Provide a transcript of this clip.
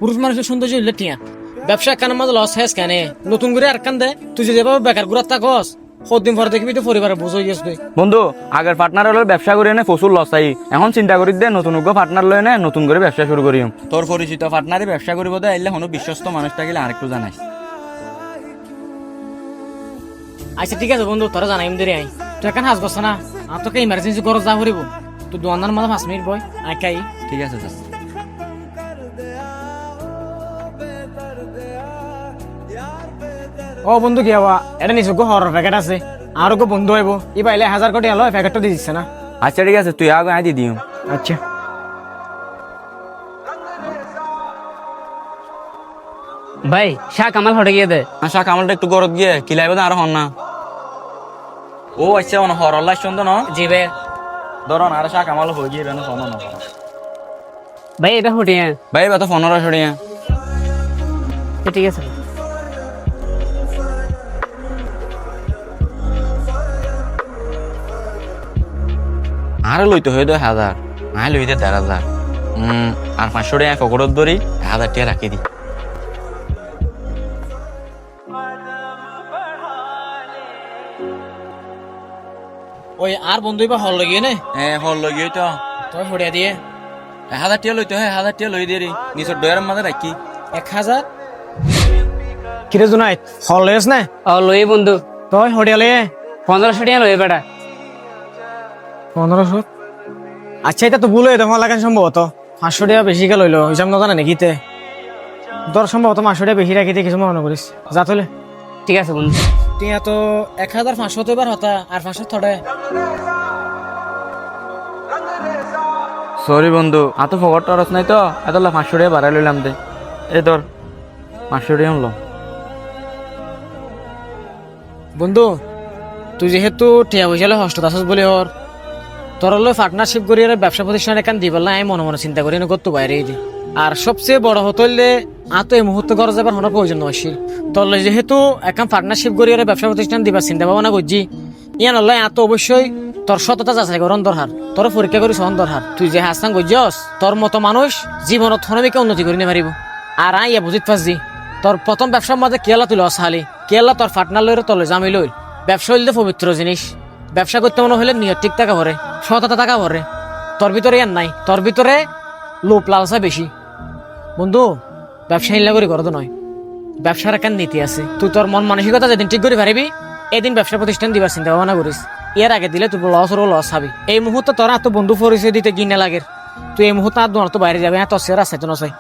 পুরুষ মানুষের সৌন্দর্য হইলে টিয়া ব্যবসা কানের মাঝে লস হ্যাস কেন নতুন করে আর কান দে তুই যে যেভাবে বেকার ঘুরাত থাকস কতদিন পরে দেখবি তো পরিবারের বোঝ হয়ে গেছে। বন্ধু আগের পার্টনার হলো ব্যবসা করে এনে প্রচুর লস আই এখন চিন্তা করি দে নতুন পার্টনার লয় এনে নতুন করে ব্যবসা শুরু করি তোর পরিচিত পার্টনারে ব্যবসা করিব দে আইলে হনো বিশ্বস্ত মানুষ থাকিলে আরেকটু জানাই। আচ্ছা ঠিক আছে বন্ধু তোরা জানাই দেরি আই তুই এখন হাস বসা না আর তোকে ইমার্জেন্সি খরচ যা করিব তুই দোকানদার মাঝে 5 মিনিট বয় আঁকাই। ঠিক আছে স্যার। ও বন্ধু কি হওয়া এটা নিজস্ব হরর প্যাকেট আছে আর ওকে বন্ধু হইব ই পাইলে 1000 কোটি আলো প্যাকেটটা দিয়ে দিচ্ছে না। আচ্ছা ঠিক আছে তুই আগে আই দি দিও। আচ্ছা ভাই শাহ কামাল হটে গিয়ে দে। আশা কামালটা একটু গরত গিয়ে কিলাইব না আর হন না। ও আচ্ছা অন হরর লাইছ তো ন জি ভাই ধরন আর শাহ কামাল হয়ে গিয়ে বেন ফোন না ভাই এটা হটিয়ে ভাই বা তো 15 ছড়িয়া। ঠিক আছে। আর লইতে হয়ে 1000 আই লইতে 13000 আর 500 টাকা পকেটত ধরি 1000 টাকা রাখি দি। ওই আর বন্ধু এবার হল লাগিয়ে নে হ্যাঁ হল লগিয়ে তো তবে ফড়িয়া দিয়ে 1000 টাকা লইতে হয় 1000 টাকা লই দিয়ে নিচর ডয়ার মাঝে রাখি 1000 কিরে জুনাই হল লেস না ও লই বন্ধু তুই হডিয়ালে 1500 টাকা লই বেটা। 1500 আচ্ছা এটা তো ভুল হয়ে তোমার লাগান সম্ভবত 500 টাকা বেশি কে লইলো হিসাব না জানা নাকি তে তোর সম্ভবত 500 টাকা বেশি রাখি দিয়ে কিছু মনে করিস যা তুলে। ঠিক আছে বন্ধু। টিয়া তো 1500 তো এবার হতা আর 500 থড়ে। সরি বন্ধু আতো ফকট টরস নাই তো এতলা 500 টাকা বাড়াই লইলাম দে এ ধর 500 টাকা হলো। বন্ধু তুই যেহেতু টিয়া পয়সালে হস্ত আছিস বলে ওর তোর হলো পার্টনারশিপ করি ব্যবসা প্রতিষ্ঠান এখান দিবল না আমি মনে মনে চিন্তা করি না করতে বাইরে দি আর সবচেয়ে বড় হতলে আতো এই মুহূর্তে ঘর যাবার হওয়ার প্রয়োজন নয় তোর যেহেতু এখন পার্টনারশিপ করি ব্যবসা প্রতিষ্ঠান দিবার চিন্তা ভাবনা করছি ইয়ান হল্লো এত অবশ্যই তোর সততা যাচাই করন দরকার তোর পরীক্ষা করি সহন দরকার তুই যে হাসান গজ্জস তোর মতো মানুষ জীবনত থনমিকে উন্নতি করে নিতে পারিব আর আই বুঝিত পারছি তোর প্রথম ব্যবসার মাঝে কেলা তুই লস হালি কেলা তোর পার্টনার লইরে তোর জামি লইল ব্যবসা হইলে পবিত্র জিনিস ব্যবসা করতে মনে হলে নিয়ত ঠিক টাকা ভরে সততা টাকা ভরে তোর ভিতরে ইয়ার নাই তোর ভিতরে লোভ লালসা বেশি। বন্ধু ব্যবসা হিল্লা করে করতো নয় ব্যবসার একটা নীতি আছে তুই তোর মন মানসিকতা যেদিন ঠিক করে পারিবি এদিন ব্যবসা প্রতিষ্ঠান দিবার চিন্তা ভাবনা করিস এর আগে দিলে তুই লস হবি এই মুহূর্তে তোরা এত বন্ধু পরিচয় দিতে গিনে লাগে তুই এই মুহূর্তে আর দোয়ার তো বাইরে যাবে তোর সে রাস্তায় তো নয়